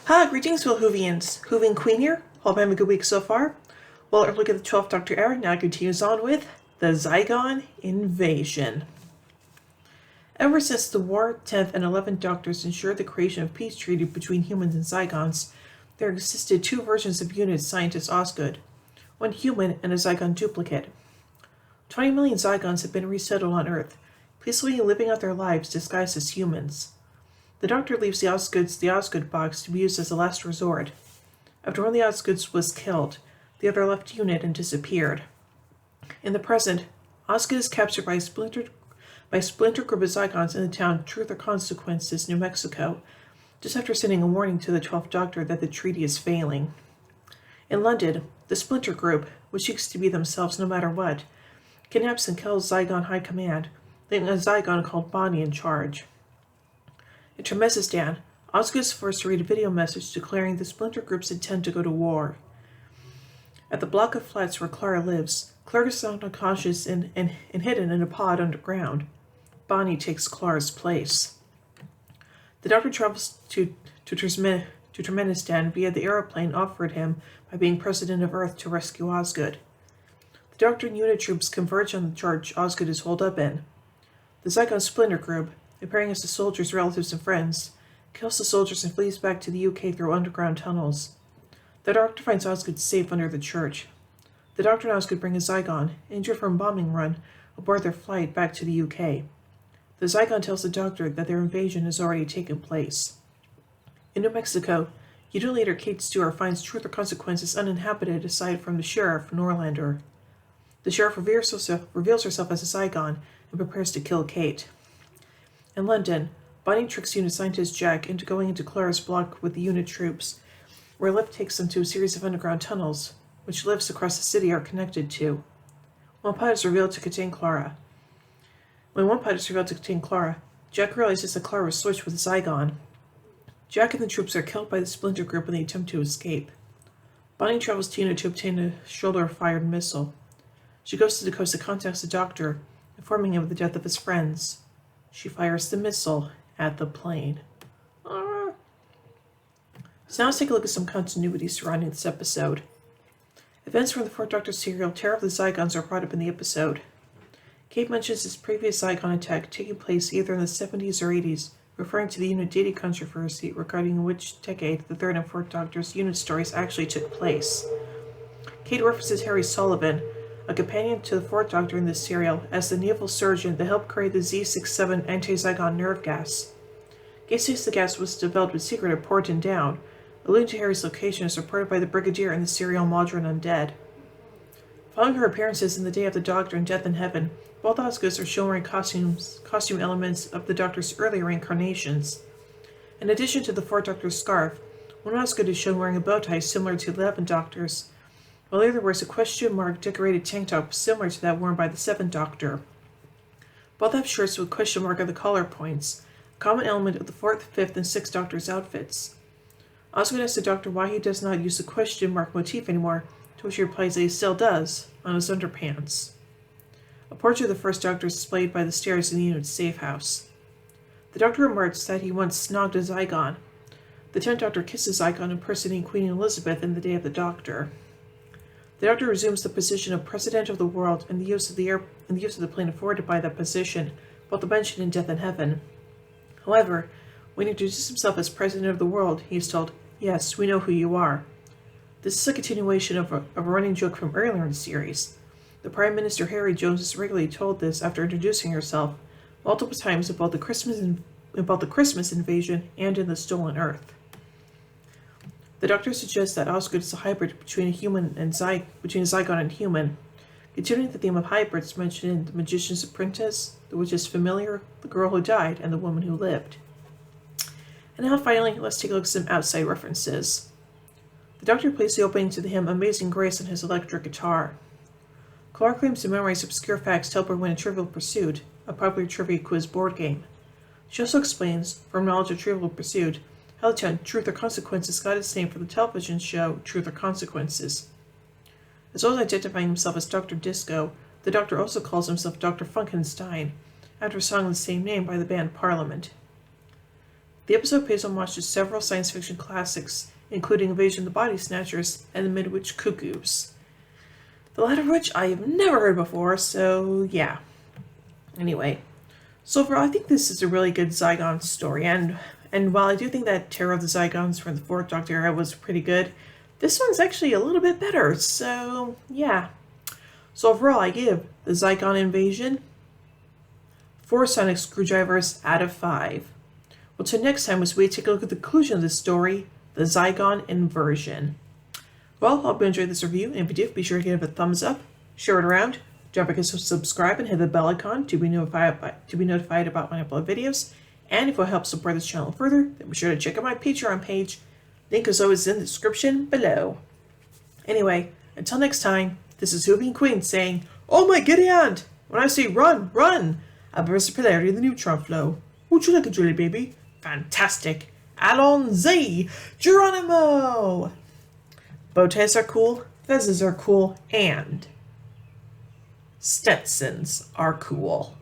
Hi, greetings, fellow Whovians. Whovian Queen here. Hope I'm having a good week so far. Well, our look at the 12th Doctor era now continues on with the Zygon Invasion. Ever since the war, 10th and 11th Doctors ensured the creation of a peace treaty between humans and Zygons, there existed two versions of units scientist Osgood, one human and a Zygon duplicate. 20 million Zygons have been resettled on Earth, peacefully living out their lives disguised as humans. The Doctor leaves the Osgood box to be used as a last resort. After one of the Osgoods was killed, the other left unit and disappeared. In the present, Osgood is captured by a splinter group of Zygons in the town Truth or Consequences, New Mexico, just after sending a warning to the 12th Doctor that the treaty is failing. In London, the splinter group, which seeks to be themselves no matter what, kidnaps and kills Zygon High Command, leaving a Zygon called Bonnie in charge. In Tremesistan, Osgood is forced to read a video message declaring the splinter groups intend to go to war. At the block of flats where Clara lives, Clara is found unconscious and hidden in a pod underground. Bonnie takes Clara's place. The Doctor travels to Tremendistan via the aeroplane offered him by being President of Earth to rescue Osgood. The Doctor and unit troops converge on the church Osgood is holed up in. The Zygon splinter group, appearing as the soldiers' relatives and friends, kills the soldiers and flees back to the UK through underground tunnels. The Doctor finds Osgood safe under the church. The Doctor and Osgood bring a Zygon, injured from a bombing run, aboard their flight back to the UK. The Zygon tells the Doctor that their invasion has already taken place. In New Mexico, unit leader Kate Stewart finds Truth or Consequences uninhabited aside from the sheriff, Norlander. The sheriff reveals herself as a Zygon and prepares to kill Kate. In London, Bonnie tricks unit scientist Jack into going into Clara's block with the unit troops, where a lift takes them to a series of underground tunnels, which lifts across the city are connected to. One pod is revealed to contain Clara. When one pod is revealed to contain Clara, Jack realizes that Clara was switched with a Zygon. Jack and the troops are killed by the splinter group when they attempt to escape. Bonnie travels to unit to obtain a shoulder-fired missile. She goes to the coast and contacts the Doctor, informing him of the death of his friends. She fires the missile at the plane. So now let's take a look at some continuity surrounding this episode. Events from the 4th Doctor serial Terror of the Zygons are brought up in the episode. Kate mentions his previous Zygon attack taking place either in the 70s or 80s, referring to the unit dating controversy regarding which decade the 3rd and 4th Doctor's unit stories actually took place. Kate references Harry Sullivan, a companion to the 4th Doctor in this serial, as the naval surgeon that helped create the Z67 anti-Zygon nerve gas. Kate says the gas was developed in secret at Porton Down, alluding to Harry's location as reported by the Brigadier in the serial Maldron Undead. Following her appearances in The Day of the Doctor and Death in Heaven, both Osgoods are shown wearing costume elements of the Doctor's earlier incarnations. In addition to the 4th Doctor's scarf, one Osgood is shown wearing a bow tie similar to the 11th Doctor's, while the other wears a question mark decorated tank top similar to that worn by the 7th Doctor. Both have shirts with question mark on the collar points, a common element of the 4th, 5th, and 6th Doctor's outfits. Osgood asks the Doctor why he does not use the question mark motif anymore, to which he replies that he still does, on his underpants. A portrait of the 1st Doctor is displayed by the stairs in the unit's safe house. The Doctor remarks that he once snogged a Zygon. The 10th Doctor kisses Zygon impersonating Queen Elizabeth in The Day of the Doctor. The Doctor resumes the position of President of the World and the use of the plane afforded by that position, both mentioned in Death in Heaven. However, when he introduces himself as President of the World, he is told, "Yes, we know who you are." This is a continuation of a running joke from earlier in the series. The Prime Minister Harry Jones is regularly told this after introducing herself multiple times in both the Christmas invasion and in the Stolen Earth. The Doctor suggests that Osgood is a hybrid between a Zygon and human, continuing the theme of hybrids mentioned in The Magician's Apprentice, The Witch's Familiar, The Girl Who Died, and The Woman Who Lived. And now finally, let's take a look at some outside references. The Doctor plays the opening to the hymn Amazing Grace on his electric guitar. Clara claims to memorize obscure facts to help her win a Trivial Pursuit, a popular trivia quiz board game. She also explains, from knowledge of Trivial Pursuit, how the town Truth or Consequences got its name from the television show Truth or Consequences. As well as identifying himself as Dr. Disco, the Doctor also calls himself Dr. Funkenstein, after a song of the same name by the band Parliament. The episode pays homage to several science fiction classics, including Invasion of the Body Snatchers and the Midwich Cuckoos. The latter of which I have never heard before, so yeah. Anyway, so overall I think this is a really good Zygon story, and while I do think that Terror of the Zygons from the 4th Doctor era was pretty good, this one's actually a little bit better, so yeah. So overall I give the Zygon Invasion 4 sonic screwdrivers out of 5. Well, till next time as we take a look at the conclusion of this story, the Zygon Inversion. Well, I hope you enjoyed this review, and if you did, be sure to give it a thumbs up, share it around, don't forget to subscribe and hit the bell icon to be notified about when I upload videos. And if you want to help support this channel further, then be sure to check out my Patreon page. Link is always in the description below. Anyway, until next time, this is Hooving Queen saying, "Oh my giddy aunt! When I say run, run! I burst the polarity of the neutron flow. Would you like a jelly baby? Fantastic! Allons-y! Geronimo!" Bow ties are cool, fezzes are cool, and Stetsons are cool.